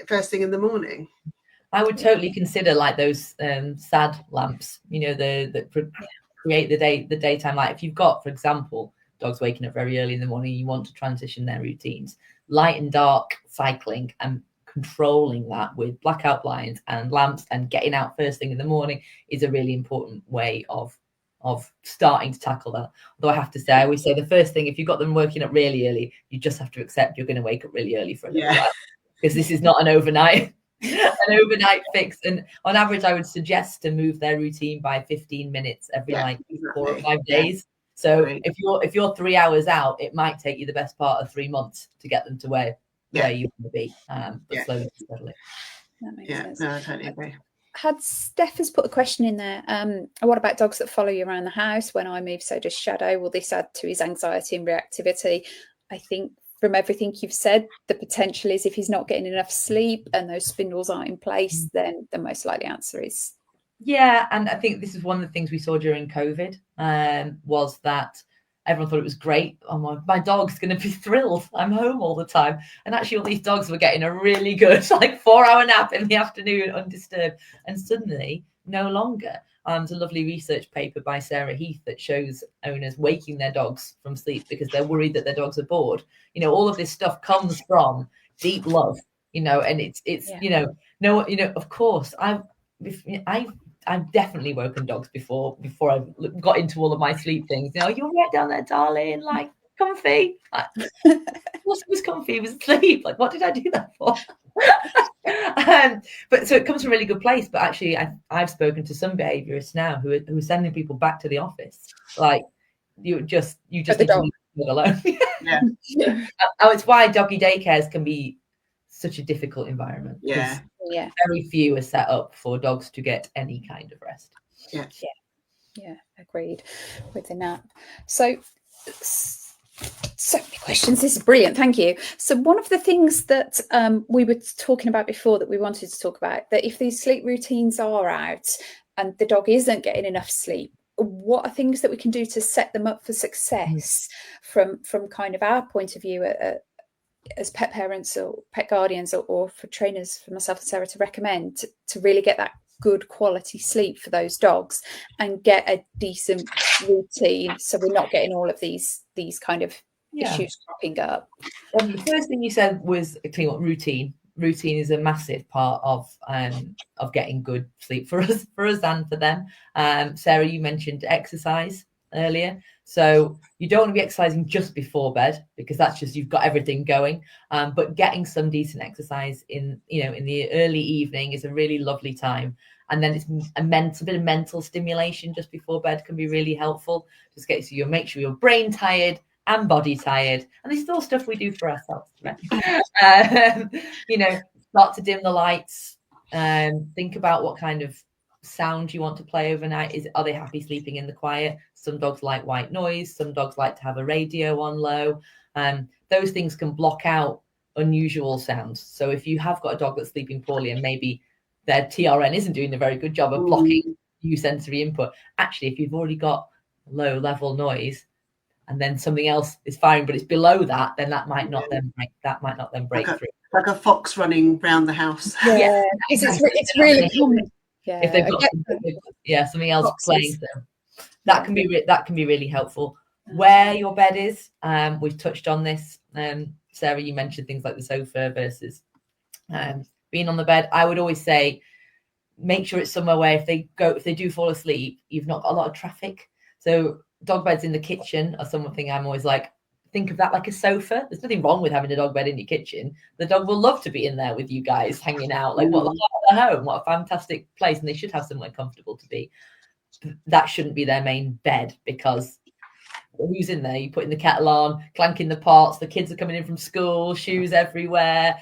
first thing in the morning. I would totally consider those sad lamps, that create the daytime light. If you've got, for example, dogs waking up very early in the morning, you want to transition their routines, light and dark cycling and controlling that with blackout blinds and lamps and getting out first thing in the morning is a really important way of starting to tackle that. Although I have to say, I always say the first thing, if you've got them working up really early, you just have to accept you're going to wake up really early for a little while, because this is not an overnight fix. And on average, I would suggest to move their routine by 15 minutes every 4 or 5 days. So if you're 3 hours out, it might take you the best part of 3 months to get them to where you want to be, but slowly and steadily. That makes sense. No, I totally agree. Steph has put a question in there. What about dogs that follow you around the house? When I move, so does Shadow. Will this add to his anxiety and reactivity? I think from everything you've said, the potential is if he's not getting enough sleep and those spindles aren't in place, then the most likely answer is. Yeah, and I think this is one of the things we saw during COVID, was that everyone thought it was great. Oh, my dog's going to be thrilled. I'm home all the time. And actually all these dogs were getting a really good 4-hour nap in the afternoon undisturbed. And suddenly no longer. There's a lovely research paper by Sarah Heath that shows owners waking their dogs from sleep because they're worried that their dogs are bored. All of this stuff comes from deep love, and it's of course, I've definitely woken dogs before I got into all of my sleep things. You know, you're right down there, darling, like comfy. It was comfy, it was asleep. Like, what did I do that for? But so it comes from a really good place. But actually, I've spoken to some behaviourists now who are sending people back to the office. Like, you just need to leave the dog alone. Yeah. Oh, it's why doggy daycares can be such a difficult environment. Yeah. Very few are set up for dogs to get any kind of rest. Yeah, agreed with the nap. So many questions. This is brilliant. Thank you. So one of the things that we were talking about before that we wanted to talk about, that if these sleep routines are out and the dog isn't getting enough sleep, what are things that we can do to set them up for success from kind of our point of view as pet parents or pet guardians, or for trainers, for myself and Sarah, to recommend to really get that good quality sleep for those dogs and get a decent routine, so we're not getting all of these kind of issues cropping up? The first thing you said was a clean routine. Routine is a massive part of getting good sleep for us and for them. Sarah, you mentioned exercise earlier. So you don't want to be exercising just before bed, because that's just, you've got everything going. But getting some decent exercise in the early evening is a really lovely time. And then it's a bit of mental stimulation just before bed can be really helpful. Just get you make sure your brain tired and body tired. And this is all stuff we do for ourselves, right? Start to dim the lights. Think about what kind of sound you want to play overnight. Are they happy sleeping in the quiet? Some dogs like white noise. Some dogs like to have a radio on low. Those things can block out unusual sounds. So if you have got a dog that's sleeping poorly and maybe their TRN isn't doing a very good job of blocking new sensory input, actually, if you've already got low level noise and then something else is firing but it's below that, then that might not then break through. Like a fox running around the house. It's really common. If they've got something else playing, so that can be really helpful. Where your bed is, we've touched on this. Sarah, you mentioned things like the sofa versus being on the bed. I would always say make sure it's somewhere where if they do fall asleep, you've not got a lot of traffic. So dog beds in the kitchen are something I'm always like, think of that like a sofa. There's nothing wrong with having a dog bed in your kitchen. The dog will love to be in there with you guys hanging out. Like, what a home, what a fantastic place. And they should have somewhere comfortable to be. That shouldn't be their main bed, because who's in there? You putting the kettle on, clanking the pots, the kids are coming in from school, shoes everywhere.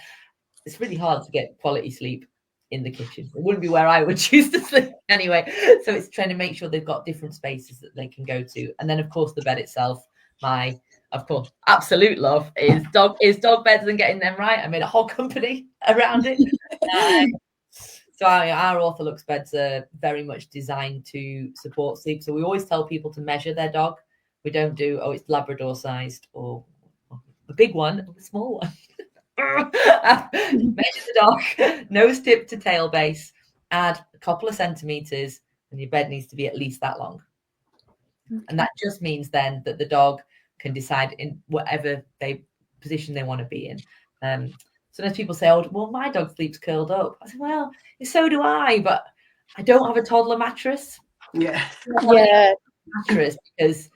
It's really hard to get quality sleep in the kitchen. It wouldn't be where I would choose to sleep anyway. So it's trying to make sure they've got different spaces that they can go to. And then, of course, the bed itself, my, of course, absolute love is dog beds and getting them right. I made a whole company around it. So our Ortholux beds are very much designed to support sleep. So we always tell people to measure their dog. We don't do, it's Labrador sized or a big one or a small one. Measure the dog, nose tip to tail base, add a couple of centimeters, and your bed needs to be at least that long. And that just means then that the dog can decide in whatever position they want to be in. Sometimes people say, oh, well, my dog sleeps curled up. I say, well, so do I, but I don't have a toddler mattress. Mattress, because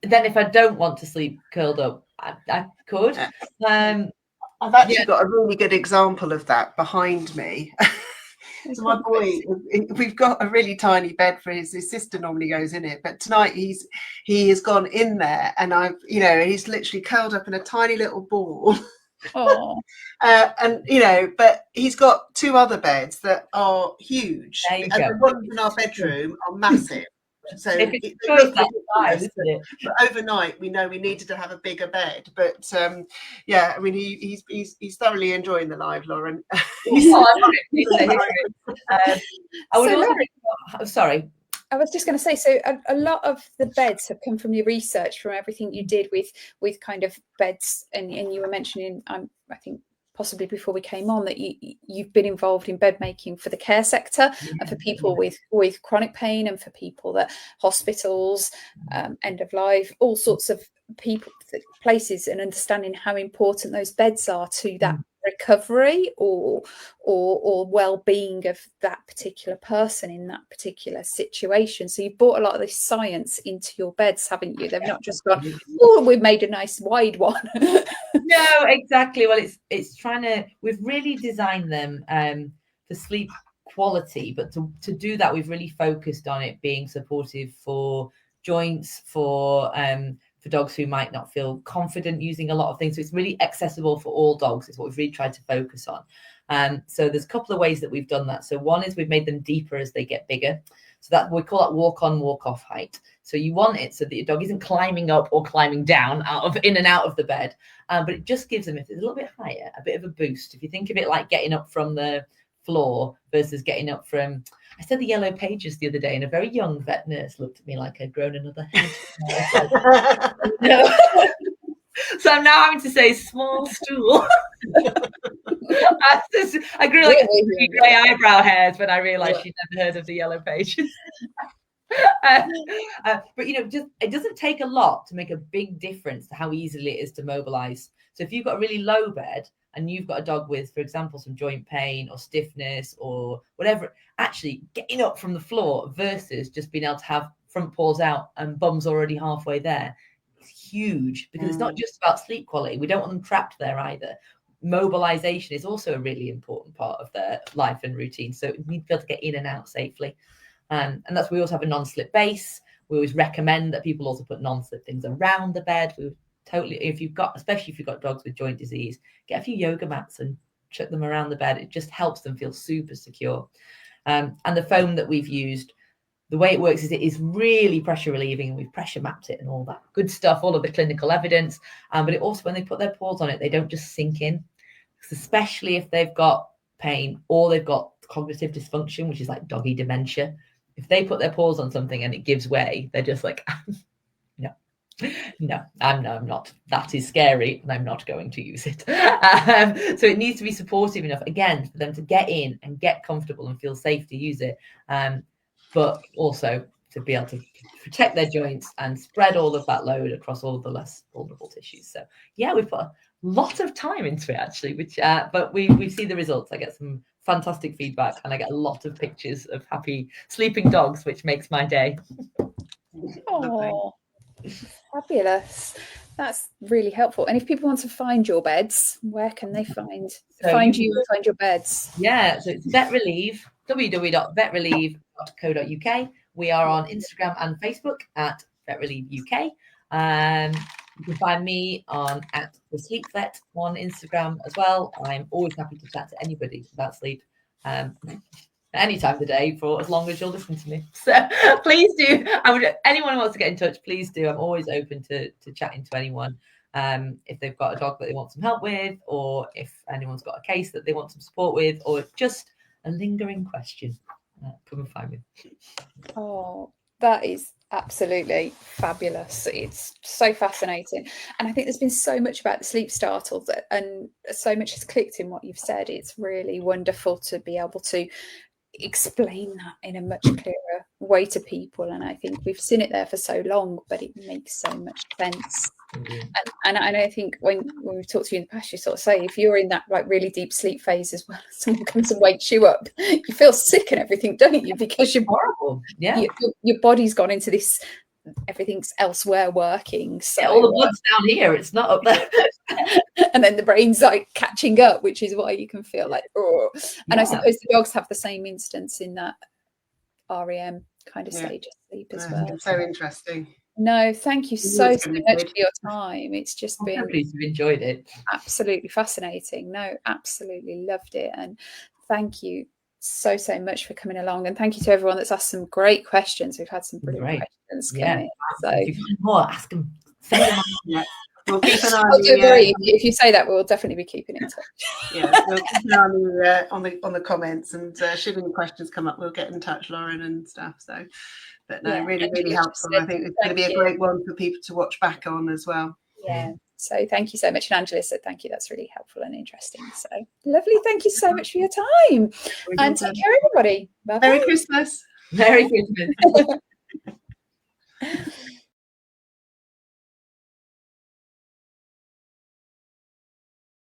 then if I don't want to sleep curled up, I could. I've actually got a really good example of that behind me. So my boy, we've got a really tiny bed for his sister normally goes in it, but tonight he has gone in there, and he's literally curled up in a tiny little ball. But he's got two other beds that are huge, and the ones in our bedroom are massive. So overnight, we know we needed to have a bigger bed, but I mean, he's thoroughly enjoying the live, Lauren. Sorry. I was just going to say, so a lot of the beds have come from your research, from everything you did with kind of beds, and you were mentioning, I think possibly before we came on, that you've been involved in bed making for the care sector and for people with chronic pain, and for people that hospitals, end of life, all sorts of places, and understanding how important those beds are to that recovery or well-being of that particular person in that particular situation. So you've brought a lot of this science into your beds, haven't you? They've not just gone, oh, we've made a nice wide one. No, exactly. Well, it's trying to, we've really designed them for sleep quality, but to do that, we've really focused on it being supportive for joints, for dogs who might not feel confident using a lot of things. So it's really accessible for all dogs is what we've really tried to focus on. So there's a couple of ways that we've done that. So one is we've made them deeper as they get bigger. So that we call that walk on, walk off height. So you want it so that your dog isn't climbing up or climbing down in and out of the bed. But it just gives them, if it's a little bit higher, a bit of a boost. If you think of it like getting up from the floor versus getting up from, I said the yellow pages the other day, and a very young vet nurse looked at me like I'd grown another head. No. So I'm now having to say small stool. I grew like a grey eyebrow hairs when I realised she'd never heard of the yellow pages. But just it doesn't take a lot to make a big difference to how easily it is to mobilize. So if you've got a really low bed and you've got a dog with, for example, some joint pain or stiffness or whatever, actually getting up from the floor versus just being able to have front paws out and bums already halfway there is huge, because it's not just about sleep quality. We don't want them trapped there either. Mobilization is also a really important part of their life and routine. So we need to be able to get in and out safely. And that's, we also have a non-slip base. We always recommend that people also put non-slip things around the bed. We totally, especially if you've got dogs with joint disease, get a few yoga mats and chuck them around the bed. It just helps them feel super secure. And the foam that we've used, the way it works is it is really pressure relieving, and we've pressure mapped it and all that good stuff, all of the clinical evidence. But it also, when they put their paws on it, they don't just sink in, especially if they've got pain or they've got cognitive dysfunction, which is like doggy dementia. If they put their paws on something and it gives way, they're just like, no, I'm not. That is scary, and I'm not going to use it. So it needs to be supportive enough, again, for them to get in and get comfortable and feel safe to use it, but also to be able to protect their joints and spread all of that load across all of the less vulnerable tissues. So yeah, we've put a lot of time into it actually, which but we see the results. I get some fantastic feedback, and I get a lot of pictures of happy sleeping dogs, which makes my day. Oh, fabulous. That's really helpful. And if people want to find your beds, where can they find you and find your beds? Yeah, so it's Vet Relieve, www.vetrelieve.co.uk. We are on Instagram and Facebook at Vet Relieve UK. You can find me on @the Sleep Vet on Instagram as well. I'm always happy to chat to anybody about sleep, any time of the day, for as long as you'll listen to me. So please do. Anyone who wants to get in touch, please do. I'm always open to chatting to anyone. If they've got a dog that they want some help with, or if anyone's got a case that they want some support with, or just a lingering question, come and find me. Oh, that is absolutely fabulous. It's so fascinating, and I think there's been so much about the sleep startles, and so much has clicked in what you've said. It's really wonderful to be able to explain that in a much clearer way to people, and I think we've seen it there for so long, but it makes so much sense. And I think when we've talked to you in the past, you sort of say, if you're in that like really deep sleep phase as well, someone comes and wakes you up, you feel sick and everything, don't you? Because you're horrible. Yeah, your body's gone into this, everything's elsewhere working. So all the blood's down here, it's not up there. And then the brain's like catching up, which is why you can feel like, oh. And I suppose the dogs have the same instance in that REM kind of stage of sleep as well. So interesting. No, thank you so much for your time. It's just been, I'm pleased you've enjoyed it. Absolutely fascinating. No, absolutely loved it. And thank you so much for coming along. And thank you to everyone that's asked some great questions. We've had some brilliant questions coming. So if you find more, ask them. Send them on. We'll keep an eye if you say that, we'll definitely be keeping in touch. Yeah, we'll keep an eye on the comments, and should any questions come up, we'll get in touch, Lauren and stuff. So, but no, really helpful. I think it's going to be a great one for people to watch back on as well. Yeah. So thank you so much. And Angela said thank you. That's really helpful and interesting. So lovely. Thank you so much for your time. And take care, everybody. Bye-bye. Merry Christmas. Merry Christmas.